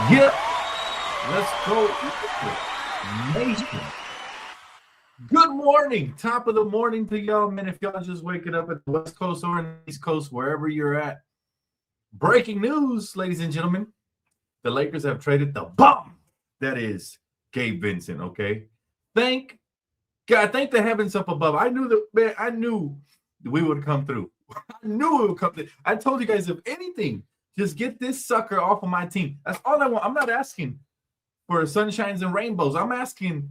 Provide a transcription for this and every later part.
Yeah, let's go, nation. Good morning, top of the morning to y'all, man. If y'all just waking up at the West Coast or in the East Coast, wherever you're at. Breaking news, ladies and gentlemen. The Lakers have traded the bum. That is Gabe Vincent, okay? Thank God, thank the heavens up above. I knew that, man, I knew we would come through. I knew it would come through. I told you guys, if anything, just get this sucker off of my team. That's all I want. I'm not asking for sunshines and rainbows. I'm asking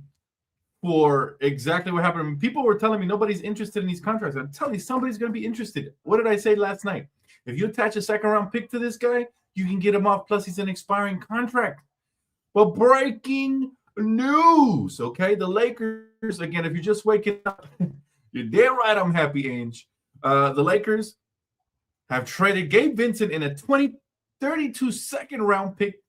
for exactly what happened. People were telling me nobody's interested in these contracts. I'm telling you, somebody's going to be interested. What did I say last night? If you attach a second round pick to this guy, you can get him off. Plus, he's an expiring contract. But breaking news, okay? The Lakers, again, if you're just waking up, you're damn right I'm happy, Ange. The Lakers have traded Gabe Vincent in a 2032 second round pick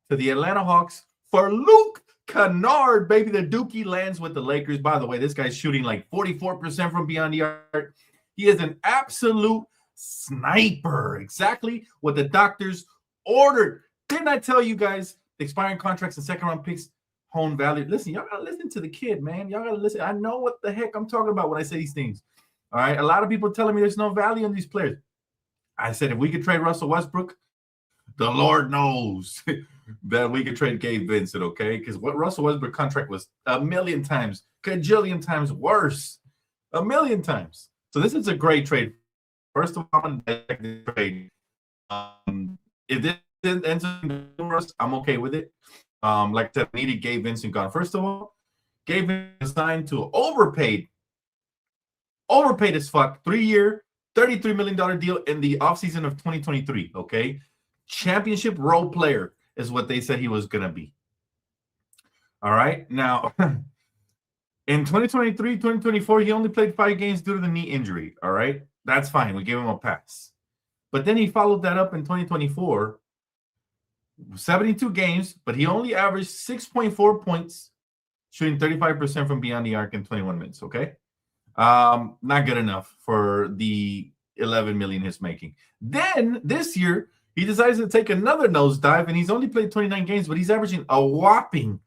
to the Atlanta Hawks for Luke Kennard, baby. The Dookie lands with the Lakers. By the way, this guy's shooting like 44% from beyond the arc. He is an absolute sniper. Exactly what the doctors ordered. Didn't I tell you guys expiring contracts and second round picks hone value? Listen, y'all gotta listen to the kid, man. Y'all gotta listen. I know what the heck I'm talking about when I say these things. All right. A lot of people telling me there's no value in these players. I said if we could trade Russell Westbrook, the Lord knows that we could trade Gabe Vincent, okay? Because what Russell Westbrook contract was a million times, cajillion times worse. A million times. So this is a great trade. First of all, I'm going to trade. If this ends up numerous, I'm okay with it. Like I said, needed Gabe Vincent gone. First of all, Gabe Vincent signed to an overpaid as fuck, 3-year, $33 million deal in the offseason of 2023, okay? Championship role player is what they said he was going to be. All right. Now, in 2023, 2024, he only played 5 games due to the knee injury. All right. That's fine. We gave him a pass. But then he followed that up in 2024, 72 games, but he only averaged 6.4 points, shooting 35% from beyond the arc in 21 minutes. Okay. Not good enough for the 11 million he's making. Then this year, he decides to take another nosedive, and he's only played 29 games, but he's averaging a whopping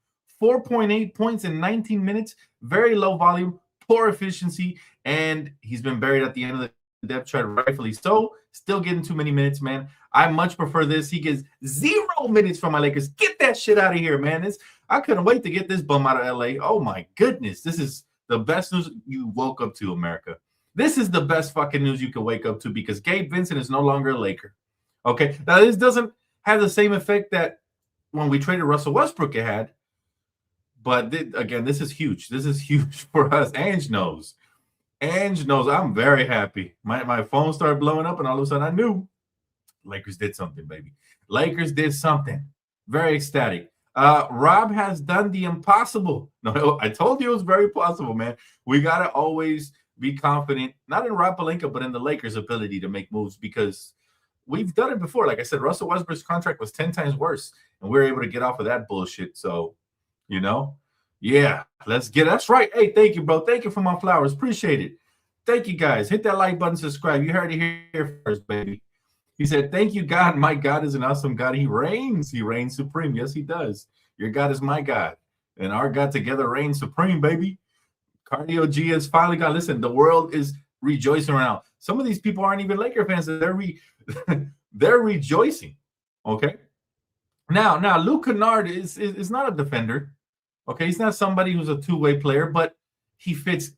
4.8 points in 19 minutes, very low volume, poor efficiency, and he's been buried at the end of the depth chart, rightfully so. Still getting too many minutes, man. I much prefer this. He gets 0 minutes from my Lakers. Get that shit out of here, man. I couldn't wait to get this bum out of LA. Oh, my goodness. This is the best news you woke up to, America. This is the best fucking news you can wake up to because Gabe Vincent is no longer a Laker. Okay, now this doesn't have the same effect that when we traded Russell Westbrook it had, but again, this is huge. This is huge for us. Ange knows. I'm very happy. My phone started blowing up, and all of a sudden I knew Lakers did something, baby. Lakers did something. Very ecstatic. Rob has done the impossible. No, I told you it was very possible, man. We got to always be confident, not in Rob Pelinka, but in the Lakers' ability to make moves because we've done it before. Like I said, Russell Westbrook's contract was 10 times worse, and we were able to get off of that bullshit. So, yeah, that's right. Hey, thank you, bro. Thank you for my flowers. Appreciate it. Thank you, guys. Hit that like button, subscribe. You heard it here first, baby. He said, thank you, God. My God is an awesome God. He reigns. He reigns supreme. Yes, he does. Your God is my God, and our God together reigns supreme, baby. Cardio G has finally got. Listen, the world is rejoicing right now. Some of these people aren't even Laker fans. They're rejoicing. Okay. Now Luke Kennard is not a defender. Okay, he's not somebody who's a two-way player, but he fits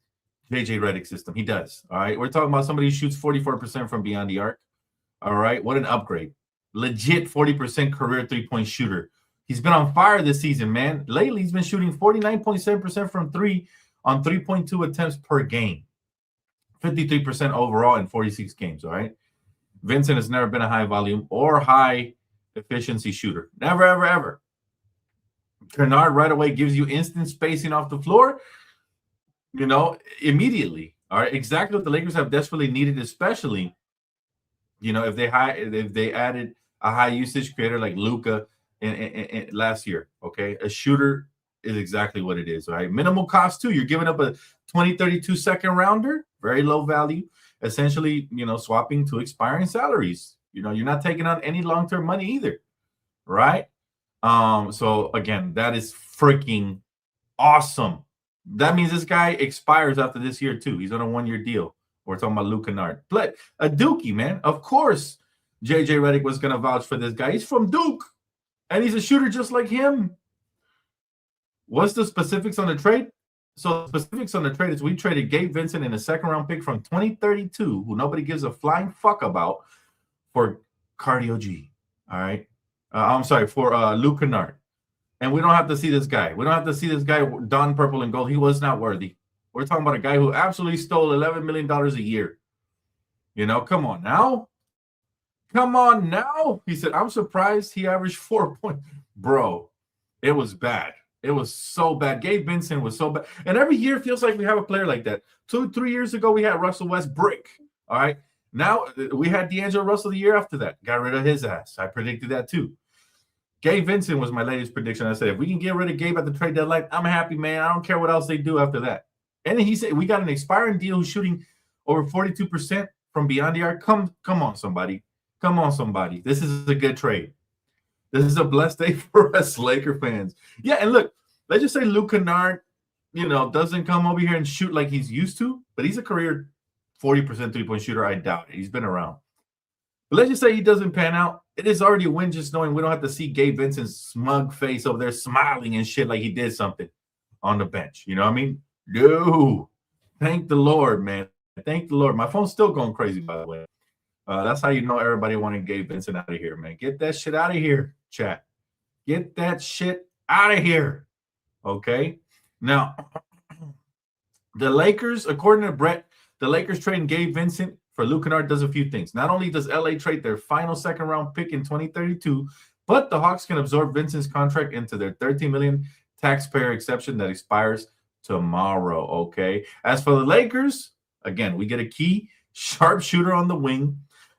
JJ Redick's system. He does. All right. We're talking about somebody who shoots 44% from beyond the arc. All right. What an upgrade. Legit 40% career three-point shooter. He's been on fire this season, man. Lately, he's been shooting 49.7% from 3 on 3.2 attempts per game. 53% overall in 46 games. All right. Vincent has never been a high volume or high efficiency shooter. Never, ever, ever. Kennard right away gives you instant spacing off the floor, immediately. All right. Exactly what the Lakers have desperately needed, especially, if they added a high usage creator like Luka in last year. Okay. A shooter is exactly what it is. All right. Minimal cost too. You're giving up a 2032 second rounder, very low value. Essentially, swapping to expiring salaries. You're not taking on any long-term money either, right? So again, that is freaking awesome. That means this guy expires after this year too. He's on a 1-year deal. We're talking about Luke Kennard. But a Dookie, man. Of course, JJ Redick was going to vouch for this guy. He's from Duke, and he's a shooter just like him. What's the specifics on the trade? So the specifics on the trade is we traded Gabe Vincent in a second-round pick from 2032, who nobody gives a flying fuck about, for Cardio G. All right? I'm sorry, for Luke Kennard. And we don't have to see this guy. We don't have to see this guy don purple and gold. He was not worthy. We're talking about a guy who absolutely stole $11 million a year. You know, come on now. Come on now. He said, I'm surprised he averaged 4 points. Bro, it was bad. It was so bad. Gabe Vincent was so bad. And every year feels like we have a player like that. 2-3 years ago, we had Russell Westbrook. All right. Now we had D'Angelo Russell the year after that. Got rid of his ass. I predicted that too. Gabe Vincent was my latest prediction. I said, if we can get rid of Gabe at the trade deadline, I'm happy, man. I don't care what else they do after that. And then he said, we got an expiring deal who's shooting over 42% from beyond the arc. Come on, somebody. Come on, somebody. This is a good trade. This is a blessed day for us Laker fans. Yeah, and look, let's just say Luke Kennard, doesn't come over here and shoot like he's used to, but he's a career 40% three-point shooter. I doubt it. He's been around. But let's just say he doesn't pan out. It is already a win just knowing we don't have to see Gabe Vincent's smug face over there smiling and shit like he did something on the bench. You know what I mean? No. Thank the Lord, man. Thank the Lord. My phone's still going crazy, by the way. That's how you know everybody wanted Gabe Vincent out of here, man. Get that shit out of here, chat. Get that shit out of here. Okay? Now, the Lakers, according to Brett, the Lakers trading Gabe Vincent for Luke Kennard does a few things. Not only does LA trade their final second-round pick in 2032, but the Hawks can absorb Vincent's contract into their $13 million taxpayer exception that expires tomorrow, okay? As for the Lakers, again, we get a key sharpshooter on the wing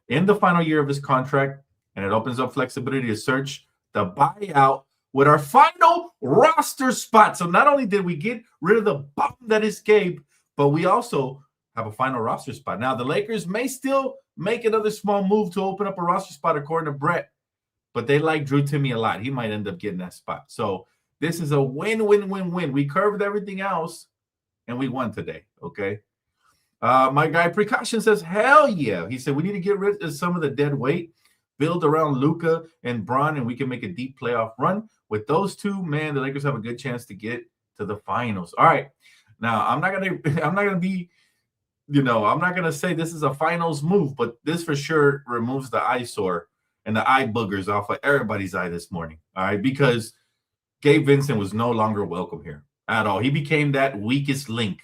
in the final year of his contract, and it opens up flexibility to search the buyout with our final roster spot. So not only did we get rid of the bum that is Gabe, but we also have a final roster spot. Now, the Lakers may still make another small move to open up a roster spot, according to Brett, but they like Drew Timme a lot. He might end up getting that spot. So this is a win-win-win-win. We curved everything else, and we won today, okay? My guy Precaution says, hell yeah. He said, we need to get rid of some of the dead weight, build around Luka and Bron, and we can make a deep playoff run. With those two, man, the Lakers have a good chance to get to the finals. All right. Now, I'm not gonna say this is a finals move, but this for sure removes the eyesore and the eye boogers off of everybody's eye this morning. All right, because Gabe Vincent was no longer welcome here at all. He became that weakest link.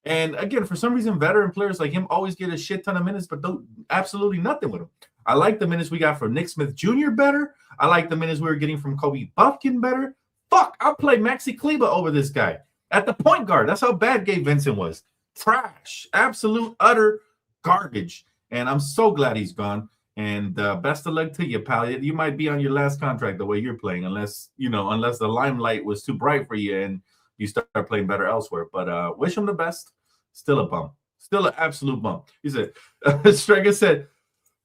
And again, for some reason, veteran players like him always get a shit ton of minutes, but don't absolutely nothing with him. I like the minutes we got from Nick Smith Jr. better. I like the minutes we were getting from Kobe Buffkin better. Fuck, I'll play Maxi Kleber over this guy at the point guard. That's how bad Gabe Vincent was. Trash, absolute, utter garbage. And I'm so glad he's gone. And best of luck to you, pal. You might be on your last contract the way you're playing, unless the limelight was too bright for you and you start playing better elsewhere. But wish him the best. Still a bum. Still an absolute bum. He said, Strager said,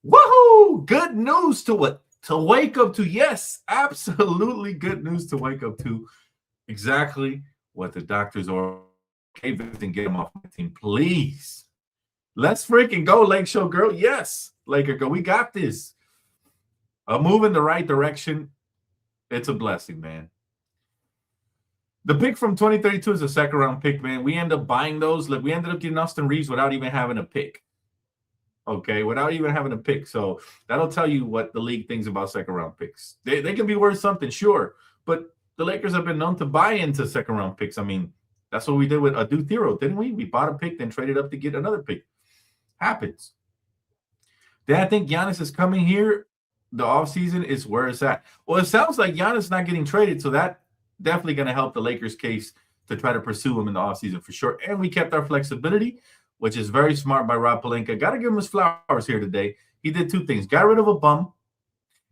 woohoo! Good news to wake up to. Yes, absolutely good news to wake up to. Exactly what the doctors are. Gabe Vincent, get him off my team, please. Let's freaking go, Lake Show girl. Yes, Laker girl. We got this. A move in the right direction. It's a blessing, man. The pick from 2032 is a second-round pick, man. We end up buying those. Look, we ended up getting Austin Reeves without even having a pick. Okay, without even having a pick. So that'll tell you what the league thinks about second-round picks. They can be worth something, sure. But the Lakers have been known to buy into second-round picks. I mean, that's what we did with Adu Thero, didn't we? We bought a pick, then traded up to get another pick. Happens. Then I think Giannis is coming here. The offseason is where it's at. Well, it sounds like Giannis is not getting traded, so that definitely going to help the Lakers' case to try to pursue him in the offseason for sure. And we kept our flexibility, which is very smart by Rob Pelinka. Got to give him his flowers here today. He did two things. Got rid of a bum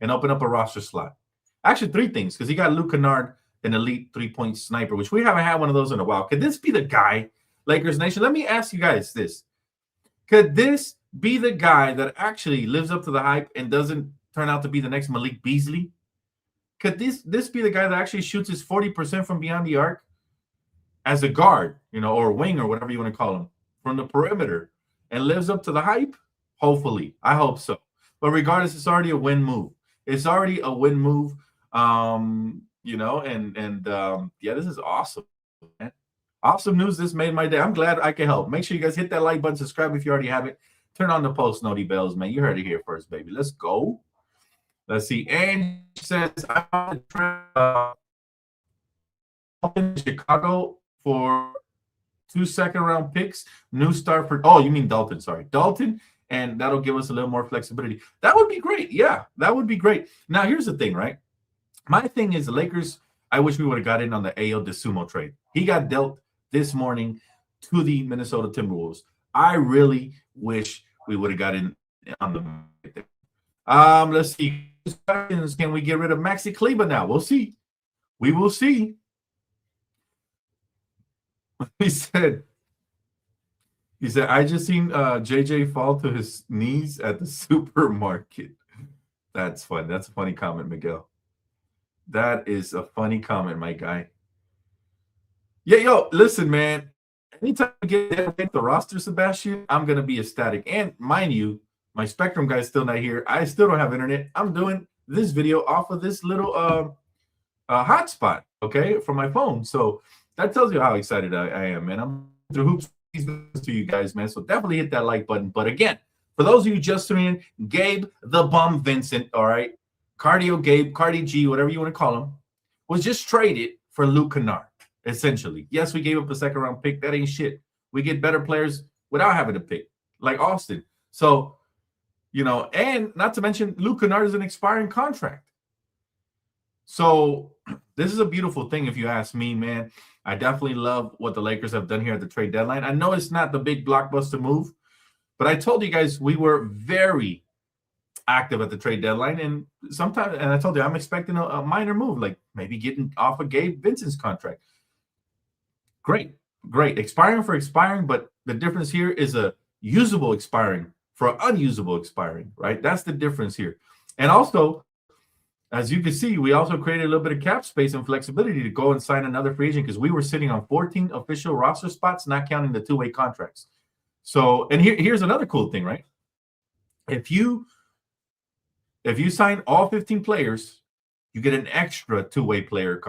and opened up a roster slot. Actually, three things, because he got Luke Kennard, an elite three-point sniper, which we haven't had one of those in a while. Could this be the guy, Lakers Nation? Let me ask you guys this. Could this be the guy that actually lives up to the hype and doesn't turn out to be the next Malik Beasley? Could this be the guy that actually shoots his 40% from beyond the arc as a guard, or wing or whatever you want to call him, from the perimeter and lives up to the hype? Hopefully. I hope so. But regardless, it's already a win move. It's already a win move. Yeah, this is awesome, man. Awesome news. This made my day. I'm glad I can help. Make sure you guys hit that like button, subscribe if you already have it. Turn on the post noti bells, man. You heard it here first, baby. Let's go. Let's see. And says I'm in Chicago for 2 second-round picks. New start for you mean Dalton? Sorry, Dalton, and that'll give us a little more flexibility. That would be great. Yeah, that would be great. Now here's the thing, right? My thing is the Lakers. I wish we would have got in on the Ayo DeSumo trade. He got dealt this morning to the Minnesota Timberwolves. I really wish we would have got in on the. Let's see. Can we get rid of Maxi Kleber now? We'll see. We will see. He said, I just seen JJ fall to his knees at the supermarket. That's fun. That's a funny comment, Miguel. That is a funny comment, my guy. Yeah, yo, listen, man. Anytime I get the roster, Sebastian, I'm going to be ecstatic. And mind you, my Spectrum guy's still not here. I still don't have internet. I'm doing this video off of this little hotspot, okay, from my phone. So that tells you how excited I am, man. I'm through hoops to you guys, man. So definitely hit that like button. But again, for those of you just tuning in, Gabe the Bum Vincent, all right, Cardio Gabe, Cardi G, whatever you want to call him, was just traded for Luke Kennard, essentially. Yes, we gave up a second-round pick. That ain't shit. We get better players without having to pick, like Austin. So, and not to mention, Luke Kennard is an expiring contract. So this is a beautiful thing, if you ask me, man. I definitely love what the Lakers have done here at the trade deadline. I know it's not the big blockbuster move, but I told you guys we were very active at the trade deadline, and I told you I'm expecting a minor move, like maybe getting off of Gabe Vincent's contract. Great, expiring for expiring, but the difference here is a usable expiring for unusable expiring, right? That's the difference here. And also, as you can see, we also created a little bit of cap space and flexibility to go and sign another free agent because we were sitting on 14 official roster spots, not counting the two-way contracts. So, and here's another cool thing, right? If you sign all 15 players, you get an extra two-way player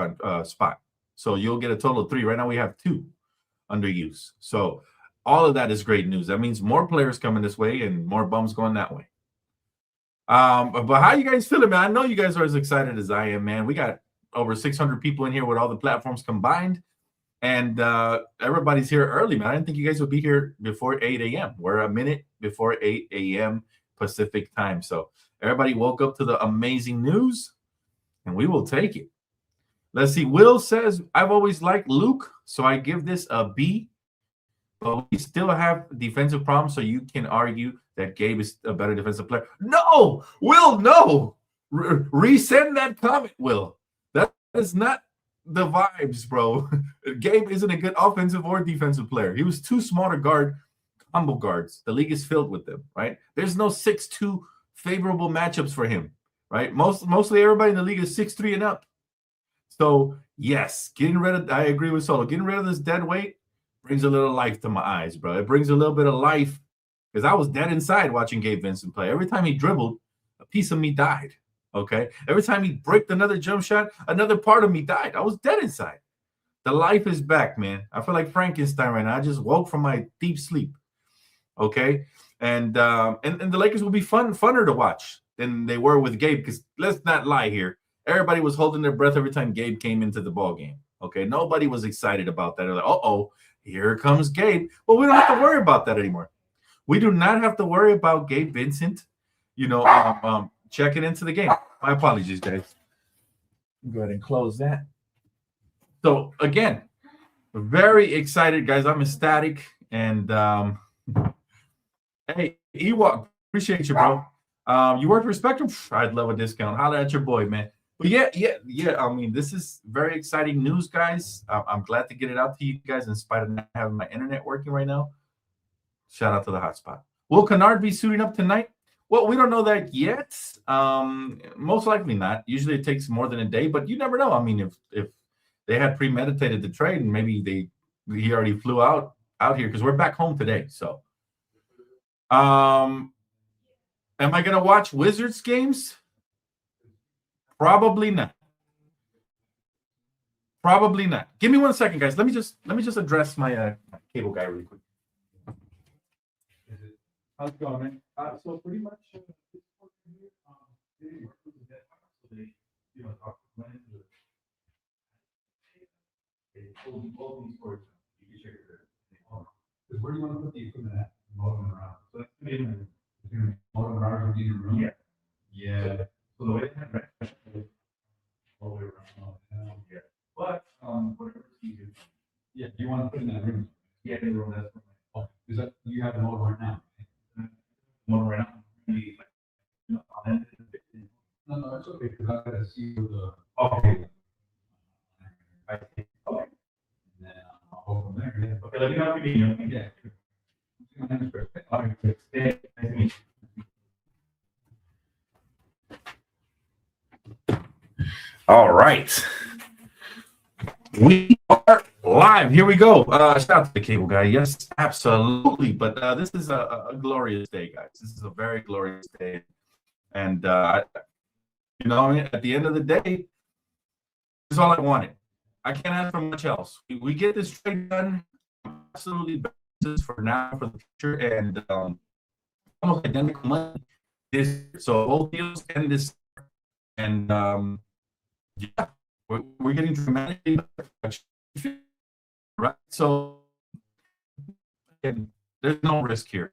spot. So you'll get a total of 3. Right now we have 2 under use. So all of that is great news. That means more players coming this way and more bums going that way. But how you guys feeling, man? I know you guys are as excited as I am, man. We got over 600 people in here with all the platforms combined. And everybody's here early, man. I didn't think you guys would be here before 8 a.m. We're a minute before 8 a.m. Pacific time. So everybody woke up to the amazing news, and we will take it. Let's see. Will says, I've always liked Luke, so I give this a B. But we still have defensive problems, so you can argue that Gabe is a better defensive player. No! Will, no! Resend that comment, Will. That is not the vibes, bro. Gabe isn't a good offensive or defensive player. He was too small to guard combo guards. The league is filled with them, right? There's no 6'2" favorable matchups for him, right? Mostly everybody in the league is 6'3" and up. So, yes, I agree with Solo. Getting rid of this dead weight brings a little life to my eyes, bro. It brings a little bit of life because I was dead inside watching Gabe Vincent play. Every time he dribbled, a piece of me died, okay? Every time he bricked another jump shot, another part of me died. I was dead inside. The life is back, man. I feel like Frankenstein right now. I just woke from my deep sleep, okay? And the Lakers will be funner to watch than they were with Gabe because let's not lie here. Everybody was holding their breath every time Gabe came into the ball game, okay? Nobody was excited about that. They're like, uh-oh, here comes Gabe. Well, we don't have to worry about that anymore. We do not have to worry about Gabe Vincent, checking into the game. My apologies, guys. Go ahead and close that. So, again, very excited, guys. I'm ecstatic. And, hey, Ewok, appreciate you, bro. You work for Spectrum? I'd love a discount. Holler at your boy, man. But yeah. I mean, this is very exciting news, guys. I'm glad to get it out to you guys in spite of not having my internet working right now. Shout out to the hotspot. Will Kennard be suiting up tonight? Well, we don't know that yet. Most likely not. Usually it takes more than a day, but you never know. I mean, if they had premeditated the trade and maybe he already flew out here because we're back home today. So, am I gonna watch Wizards games? Probably not. Probably not. Give me 1 second, guys. Let me just address my cable guy really quick. How's it going, man? So pretty much, talk to Glenn. All these stories. You can check it out. Because where do you want to put the equipment at? Motor them around. So that's gonna be motor them around in the room. Yeah. Yeah. So the way they have all the way around. Yeah. But whatever you do. Yeah. Do you want to put in that room? Yeah, in the room. That's okay. Is that you have the motor right now? Motor right now. No, it's okay because I gotta see the. Okay. I think. Okay. And then I'll go from there. Yeah. Okay, let me know if you need me. Yeah. All right. We are live. Here we go. Shout out to the cable guy. Yes, absolutely. But this is a glorious day, guys. This is a very glorious day. And, I mean, at the end of the day, this is all I wanted. I can't ask for much else. We get this trade done. Absolutely for now, for the future, and almost identical money. So both deals end this, and yeah, we're getting dramatically right. So and there's no risk here.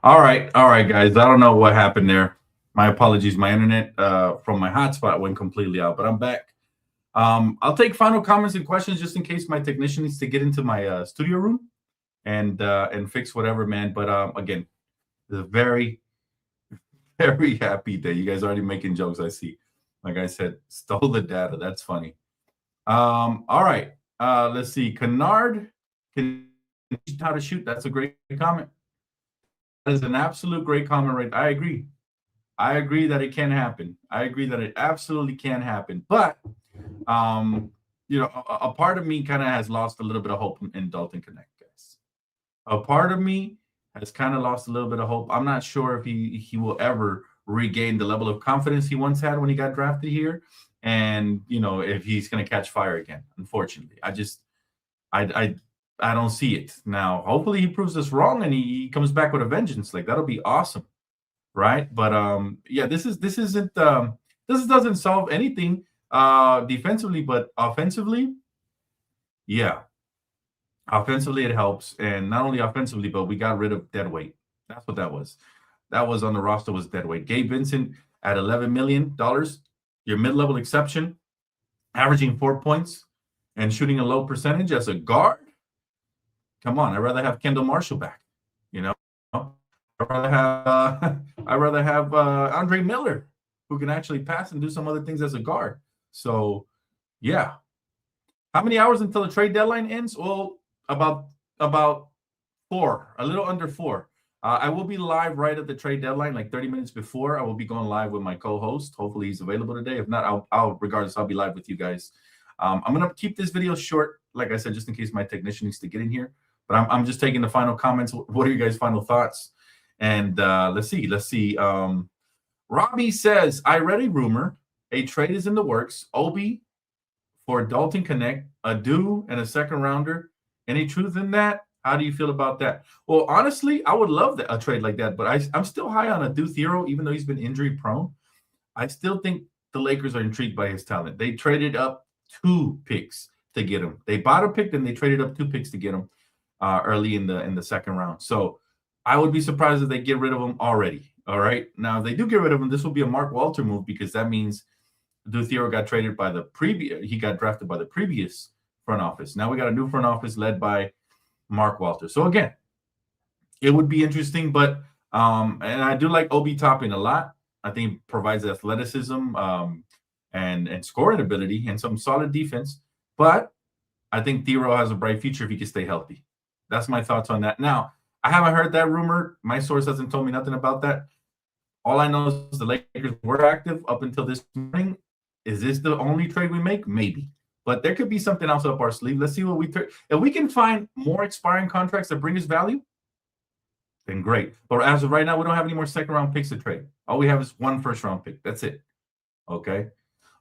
All right, guys. I don't know what happened there. My apologies. My internet from my hotspot went completely out, but I'm back. I'll take final comments and questions just in case my technician needs to get into my studio room and fix whatever, man. But again, it's a very, very happy day. You guys already making jokes, I see. Like I said, stole the data. That's funny. All right. Let's see. Kennard can teach how to shoot. That's a great comment. That is an absolute great comment, right? I agree. I agree that it can happen. I agree that it absolutely can happen. But a part of me kind of has lost a little bit of hope in Dalton Connect, guys. A part of me has kind of lost a little bit of hope. I'm not sure if he will ever regain the level of confidence he once had when he got drafted here, and if he's going to catch fire again. Unfortunately, I don't see it now. Hopefully, he proves us wrong and he comes back with a vengeance. Like, that'll be awesome, right? But yeah, this doesn't solve anything defensively, but offensively, yeah. Offensively, it helps, and not only offensively, but we got rid of dead weight. That's what that was. That was on the roster, was dead weight. Gabe Vincent at $11 million, your mid-level exception, averaging 4 points and shooting a low percentage as a guard. Come on, I'd rather have Kendall Marshall back. I'd rather have Andre Miller, who can actually pass and do some other things as a guard. So, yeah. How many hours until the trade deadline ends? Well, about 4, a little under 4. I will be live right at the trade deadline, like 30 minutes before. I will be going live with my co-host. Hopefully he's available today. If not, I'll regardless, I'll be live with you guys. I'm going to keep this video short, like I said, just in case my technician needs to get in here. But I'm just taking the final comments. What are your guys' final thoughts? And let's see. Robbie says, I read a rumor. A trade is in the works. Obi for Dalton Connect, a due and a second rounder. Any truth in that? How do you feel about that? Well, honestly, I would love a trade like that, but I'm still high on a Due Theoro, even though he's been injury prone. I still think the Lakers are intrigued by his talent. They traded up 2 picks to get him. They bought a pick, then they traded up 2 picks to get him early in the second round. So I would be surprised if they get rid of him already. All right. Now, if they do get rid of him, this will be a Mark Walter move, because that means Due Theoro got traded by he got drafted by the previous front office. Now we got a new front office led by Mark Walter. So again, it would be interesting, but and I do like Obi Toppin a lot. I think he provides athleticism and scoring ability and some solid defense. But I think Theoro has a bright future if he can stay healthy. That's my thoughts on that. Now, I haven't heard that rumor. My source hasn't told me nothing about that. All I know is the Lakers were active up until this morning. Is this the only trade we make? Maybe. But there could be something else up our sleeve. Let's see what if we can find more expiring contracts that bring us value, then great. But as of right now, we don't have any more second-round picks to trade. All we have is 1 first-round pick. That's it. Okay?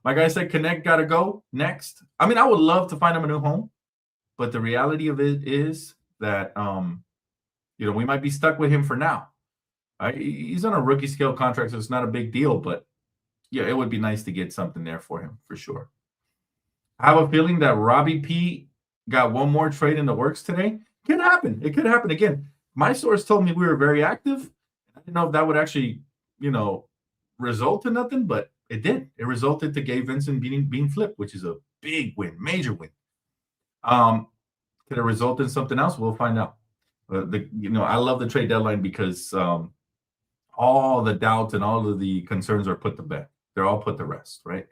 My guy said Connect got to go next. I mean, I would love to find him a new home, but the reality of it is that, we might be stuck with him for now. He's on a rookie scale contract, so it's not a big deal, but yeah, it would be nice to get something there for him for sure. I have a feeling that Robbie P got one more trade in the works today. It could happen. It could happen again. My source told me we were very active. I didn't know if that would actually, result in nothing, but it did. It resulted to Gabe Vincent being flipped, which is a big win, major win. Could it result in something else? We'll find out. I love the trade deadline because all the doubts and all of the concerns are put to bed. They're all put to rest, right?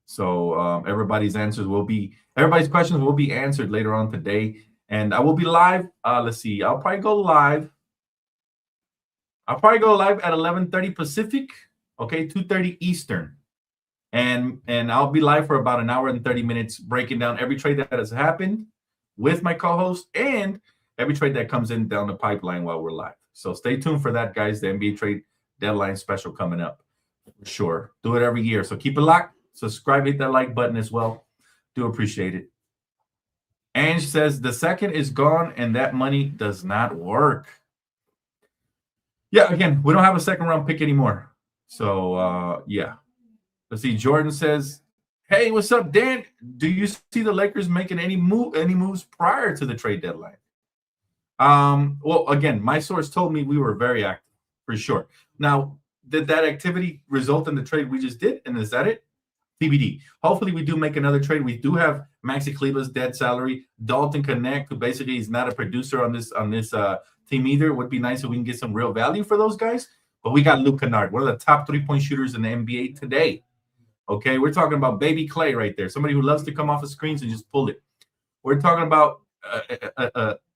So everybody's questions will be answered later on today. And I will be live. Let's see. I'll probably go live at 11:30 Pacific, okay, 2:30 Eastern. And I'll be live for about an hour and 30 minutes breaking down every trade that has happened with my co-host and every trade that comes in down the pipeline while we're live. So stay tuned for that, guys. The NBA trade deadline special coming up. For sure. Do it every year. So keep it locked. Subscribe, hit that like button as well. Do appreciate it. Ange says the second is gone and that money does not work. Yeah, again, we don't have a second round pick anymore. So, yeah. Let's see. Jordan says, hey, what's up, Dan? Do you see the Lakers making any moves prior to the trade deadline? Well, again, my source told me we were very active. for sure. Now, did that activity result in the trade we just did? And is that it? TBD. Hopefully, we do make another trade. We do have Maxi Kleber's dead salary. Dalton Connect, who basically is not a producer on this team either. Would be nice if we can get some real value for those guys. But we got Luke Kennard, one of the top 3-point shooters in the NBA today. Okay, we're talking about baby Clay right there, somebody who loves to come off the screens and just pull it. We're talking about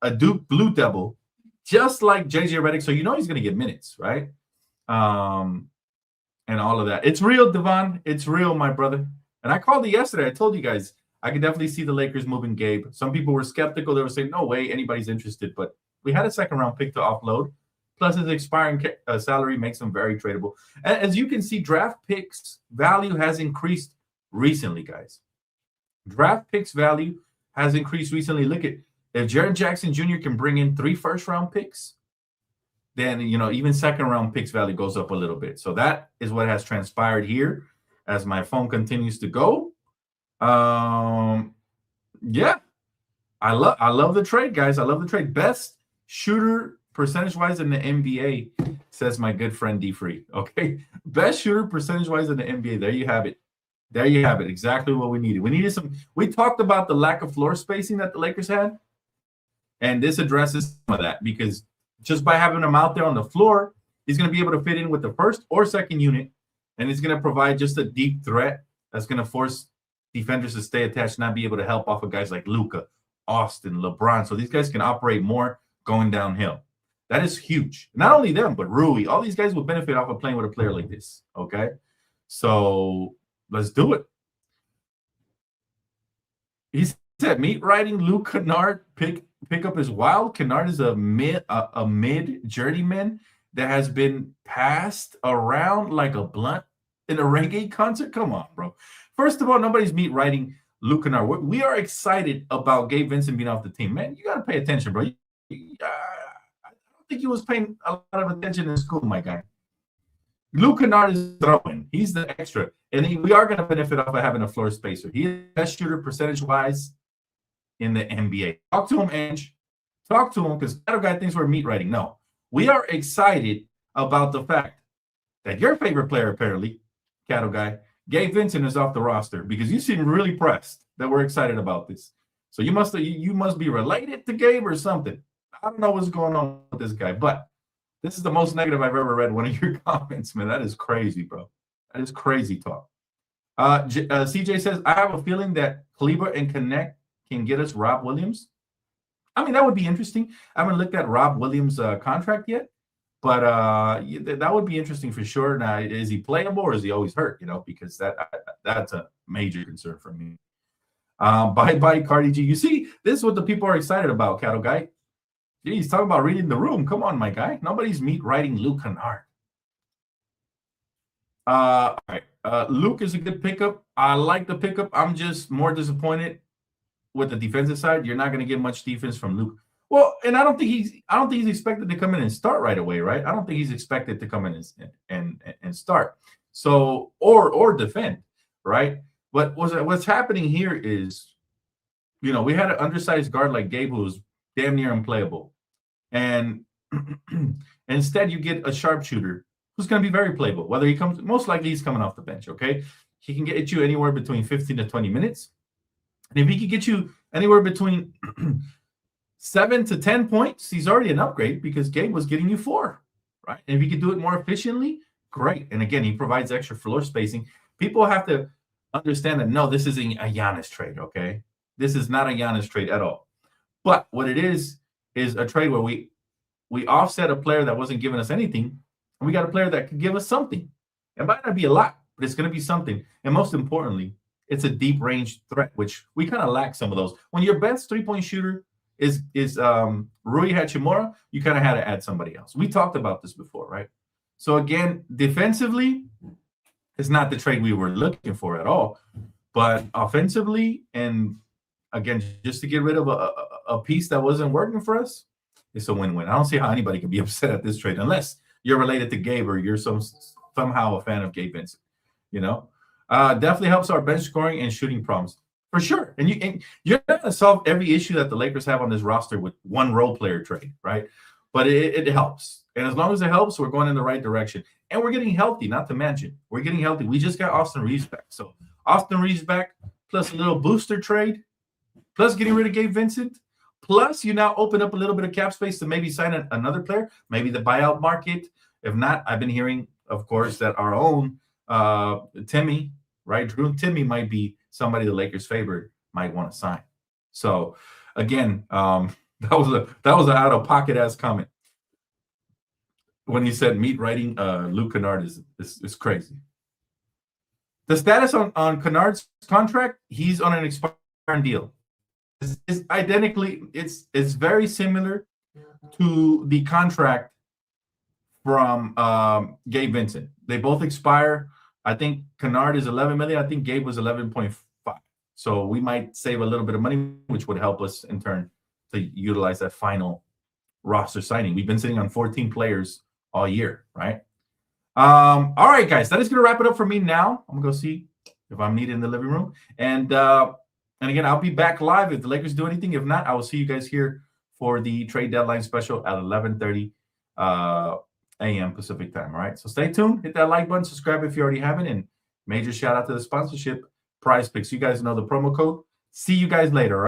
a Duke Blue Devil, just like JJ Redick. So you know he's going to get minutes, right? And all of that. It's real, Devon. It's real, my brother. And I called it yesterday. I told you guys I could definitely see the Lakers moving Gabe. Some people were skeptical. They were saying, no way anybody's interested. But we had a second-round pick to offload. Plus his expiring salary makes him very tradable. And as you can see, draft picks value has increased recently, guys. Draft picks value has increased recently. Look at, if Jaren Jackson Jr. can bring in 3 first-round picks, then, you know, even second-round picks value goes up a little bit. So that is what has transpired here as my phone continues to go. Yeah, I love the trade, guys. I love the trade. Best shooter percentage-wise in the NBA, says my good friend D Free. Okay, best shooter percentage-wise in the NBA. There you have it. There you have it. Exactly what we needed. We needed some. We talked about the lack of floor spacing that the Lakers had, and this addresses some of that, because just by having him out there on the floor, he's going to be able to fit in with the first or second unit, and he's going to provide just a deep threat that's going to force defenders to stay attached, not be able to help off of guys like Luka, Austin, LeBron. So these guys can operate more going downhill. That is huge. Not only them, but Rui. All these guys will benefit off of playing with a player like this. Okay, so let's do it. He said, meat riding Luke Kennard pickup is wild. Kennard is a mid journeyman that has been passed around like a blunt in a reggae concert. Come on, bro. First of all, nobody's meat riding Luke Kennard. We are excited about Gabe Vincent being off the team. Man, you got to pay attention, bro. I don't think he was paying a lot of attention in school, my guy. Luke Kennard is throwing. He's the extra. And we are going to benefit off of having a floor spacer. He is the best shooter percentage-wise in the NBA. Talk to him, Ange. Talk to him, because that guy thinks we're meat riding. No. We are excited about the fact that your favorite player, apparently, Cattle Guy, Gabe Vincent, is off the roster, because you seem really pressed that we're excited about this. So you must be related to Gabe or something. I don't know what's going on with this guy, but this is the most negative I've ever read one of your comments, man. That is crazy, bro. That is crazy talk. CJ says, I have a feeling that Kleber and Connect can get us Rob Williams. I mean, that would be interesting. I haven't looked at Rob Williams' contract yet, but that would be interesting for sure. Now, is he playable or is he always hurt? You know, because that's a major concern for me. Bye, Cardi G. You see, this is what the people are excited about, Cattle Guy. He's talking about reading the room. Come on, my guy. Nobody's meat riding Luke Kennard. All right. Luke is a good pickup. I like the pickup. I'm just more disappointed with the defensive side. You're not going to get much defense from Luke. Well, and I don't think he's expected to come in and start right away, right? I don't think he's expected to come in and start. So or defend, right? But what's happening here is, you know, we had an undersized guard like Gabe who was damn near unplayable. And instead you get a sharpshooter who's going to be very playable. Whether he comes, most likely he's coming off the bench, okay? He can get you anywhere between 15 to 20 minutes. And if he can get you anywhere between 7 to 10 points, he's already an upgrade, because Gabe was getting you 4, right? And if he can do it more efficiently, great. And again, he provides extra floor spacing. People have to understand that, no, this isn't a Giannis trade, okay? This is not a Giannis trade at all. But what it is a trade where we offset a player that wasn't giving us anything, and we got a player that could give us something. It might not be a lot, but it's going to be something. And most importantly, it's a deep range threat, which we kind of lack some of those. When your best 3-point shooter is Rui Hachimura, you kind of had to add somebody else. We talked about this before, right? So again, defensively, it's not the trade we were looking for at all. But offensively, and again, just to get rid of a piece that wasn't working for us, it's a win-win. I don't see how anybody can be upset at this trade unless you're related to Gabe or you're somehow a fan of Gabe Vincent. You know, definitely helps our bench scoring and shooting problems for sure. And you're not going to solve every issue that the Lakers have on this roster with one role player trade, right? But it helps. And as long as it helps, we're going in the right direction. And we're getting healthy, not to mention. We're getting healthy. We just got Austin Reeves back. So Austin Reeves back, plus a little booster trade, plus getting rid of Gabe Vincent, plus you now open up a little bit of cap space to maybe sign another player, maybe the buyout market. If not, I've been hearing, of course, that our own Timmy, right? Drew and Timmy might be somebody the Lakers favored might want to sign. So again, that was an out-of-pocket ass comment. When he said meat writing Luke Kennard is crazy. The status on Kennard's contract, he's on an expiring deal. It's identically, it's very similar to the contract from Gabe Vincent. They both expire. I think Kennard is 11 million. I think Gabe was 11.5. So we might save a little bit of money, which would help us in turn to utilize that final roster signing. We've been sitting on 14 players all year, right? All right, guys, that is going to wrap it up for me now. I'm going to go see if I'm needed in the living room. And again, I'll be back live if the Lakers do anything. If not, I will see you guys here for the trade deadline special at 11:30 a.m. Pacific time. All right, so stay tuned. Hit that like button. Subscribe if you already haven't. And major shout out to the sponsorship, Prize Picks. You guys know the promo code. See you guys later.